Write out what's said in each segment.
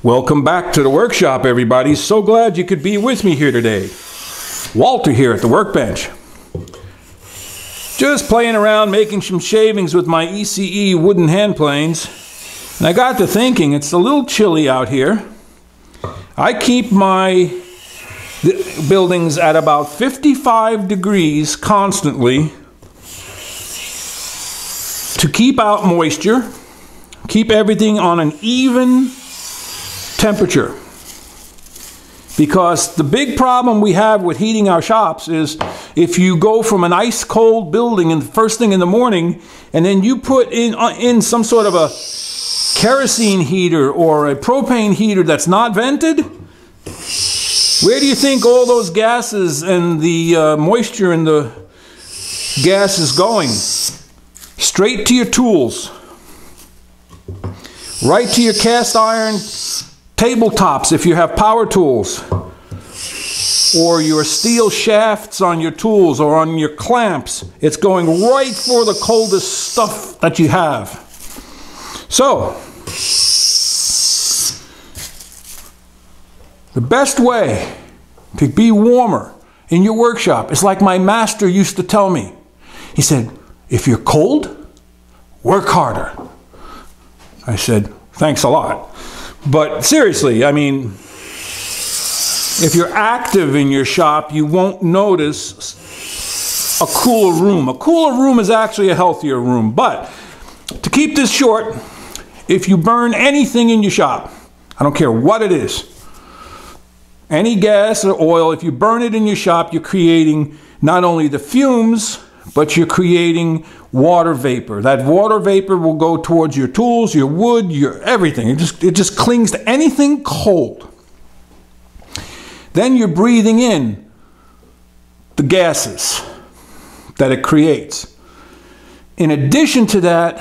Welcome back to the workshop, everybody. So glad you could be with me here today. Walter here at the workbench. Just playing around making some shavings with my ECE wooden hand planes. And I got to thinking, it's a little chilly out here. I keep my buildings at about 55 degrees constantly to keep out moisture, keep everything on an even temperature. Because the big problem we have with heating our shops is if you go from an ice cold building and first thing in the morning and then you put in some sort of a kerosene heater or a propane heater that's not vented, where do you think all those gases and the moisture in the gas is going? Straight to your tools, right to your cast iron tabletops if you have power tools, or your steel shafts on your tools or on your clamps. It's going right for the coldest stuff that you have. So, the best way to be warmer in your workshop is like my master used to tell me. He said, if you're cold, work harder. I said, thanks a lot. But seriously, I mean, if you're active in your shop, you won't notice a cooler room. A cooler room is actually a healthier room. But to keep this short, if you burn anything in your shop, I don't care what it is, any gas or oil, if you burn it in your shop, you're creating not only the fumes, but you're creating water vapor. That water vapor will go towards your tools, your wood, your everything. It just clings to anything cold. Then you're breathing in the gases that it creates. In addition to that,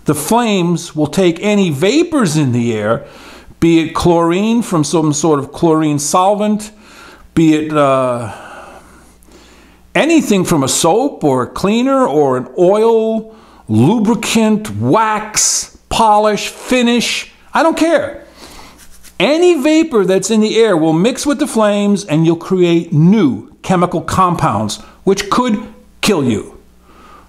the flames will take any vapors in the air, be it chlorine from some sort of chlorine solvent, be it anything from a soap or a cleaner or an oil, lubricant, wax, polish, finish, I don't care. Any vapor that's in the air will mix with the flames and you'll create new chemical compounds which could kill you.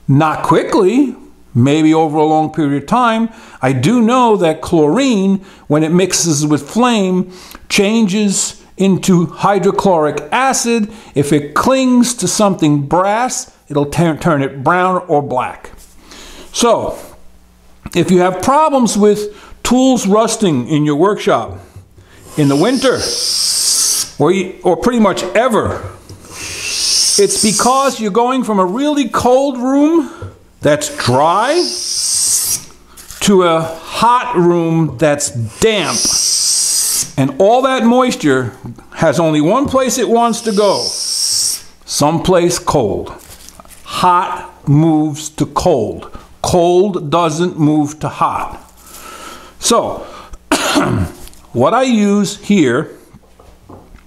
Not quickly, maybe over a long period of time. I do know that chlorine, when it mixes with flame, changes into hydrochloric acid. If it clings to something brass, it'll turn it brown or black. So, if you have problems with tools rusting in your workshop in the winter, or pretty much ever, it's because you're going from a really cold room that's dry to a hot room that's damp. And all that moisture has only one place it wants to go. Someplace cold. Hot moves to cold. Cold doesn't move to hot. So, what I use here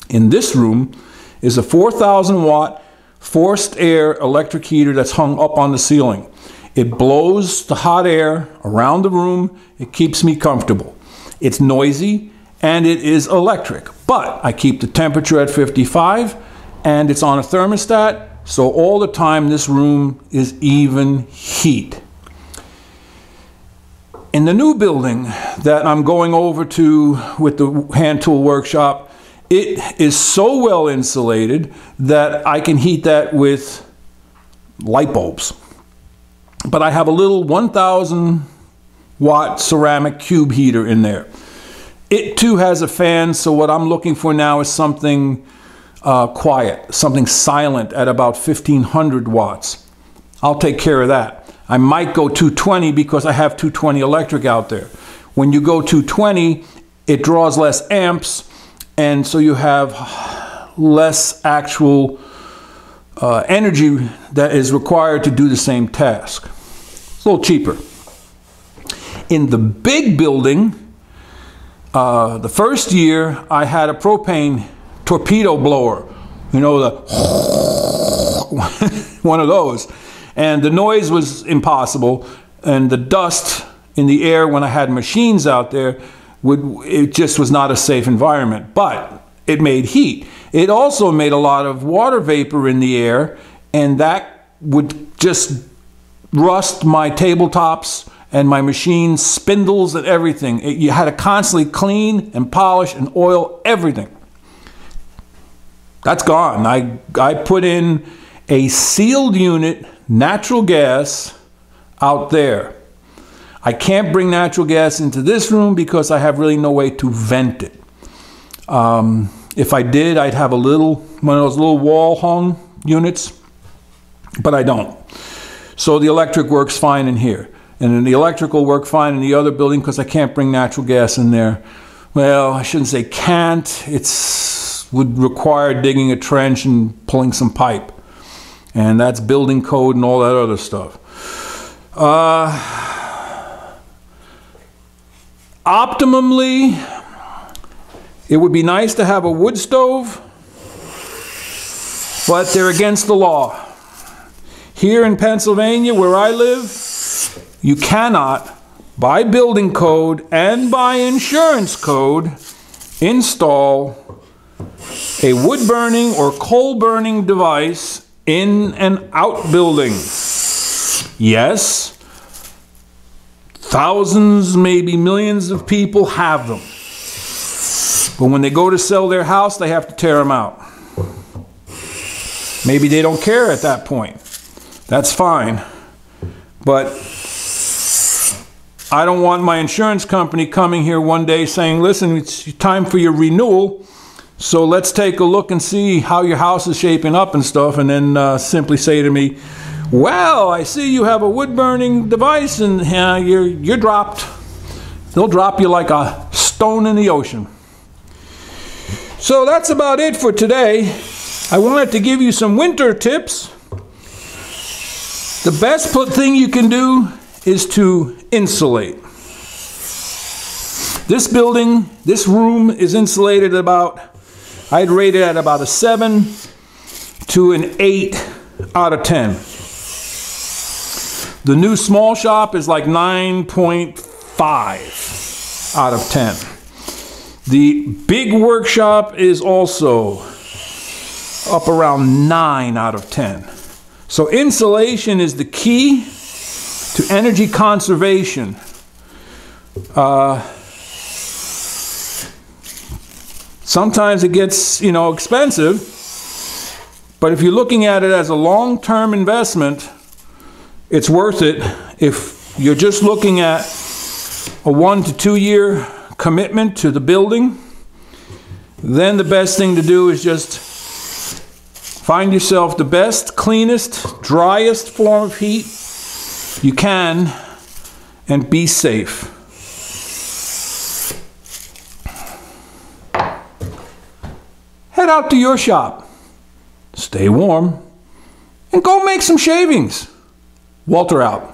in this room is a 4,000 watt forced air electric heater that's hung up on the ceiling. It blows the hot air around the room. It keeps me comfortable. It's noisy and it is electric, but I keep the temperature at 55 and it's on a thermostat, so all the time this room is even heat. In the new building that I'm going over to with the hand tool workshop, it is so well insulated that I can heat that with light bulbs. But I have a little 1,000 watt ceramic cube heater in there. It too has a fan, so what I'm looking for now is something quiet, something silent at about 1,500 watts. I'll take care of that. I might go 220 because I have 220 electric out there. When you go 220, it draws less amps, and so you have less actual energy that is required to do the same task. It's a little cheaper. In the big building, the first year I had a propane torpedo blower, you know, the one of those, and the noise was impossible, and the dust in the air when I had machines out there, it just was not a safe environment, but it made heat. It also made a lot of water vapor in the air, and that would just rust my tabletops and my machine spindles and everything. You had to constantly clean and polish and oil everything. That's gone. I put in a sealed unit, natural gas, out there. I can't bring natural gas into this room because I have really no way to vent it. If I did, I'd have one of those little wall hung units, but I don't. So the electric works fine in here. And then the electrical work fine in the other building because I can't bring natural gas in there. Well, I shouldn't say can't. Would require digging a trench and pulling some pipe. And that's building code and all that other stuff. Optimally, it would be nice to have a wood stove, but they're against the law. Here in Pennsylvania, where I live, you cannot, by building code and by insurance code, install a wood burning or coal burning device in an outbuilding. Yes, thousands, maybe millions of people have them. But when they go to sell their house, they have to tear them out. Maybe they don't care at that point. That's fine. But I don't want my insurance company coming here one day saying, listen, it's time for your renewal, so let's take a look and see how your house is shaping up and stuff, and then simply say to me, well, I see you have a wood-burning device and you're dropped. They'll drop you like a stone in the ocean. So that's about it for today. I wanted to give you some winter tips. The best thing you can do is to insulate. This building, this room is insulated I'd rate it at about a 7 to an 8 out of 10. The new small shop is like 9.5 out of 10. The big workshop is also up around 9 out of 10. So insulation is the key to energy conservation. Sometimes it gets, expensive, but if you're looking at it as a long-term investment, it's worth it. If you're just looking at a 1 to 2 year commitment to the building, then the best thing to do is just find yourself the best, cleanest, driest form of heat you can and be safe. Head out to your shop, stay warm, and go make some shavings. Walter out.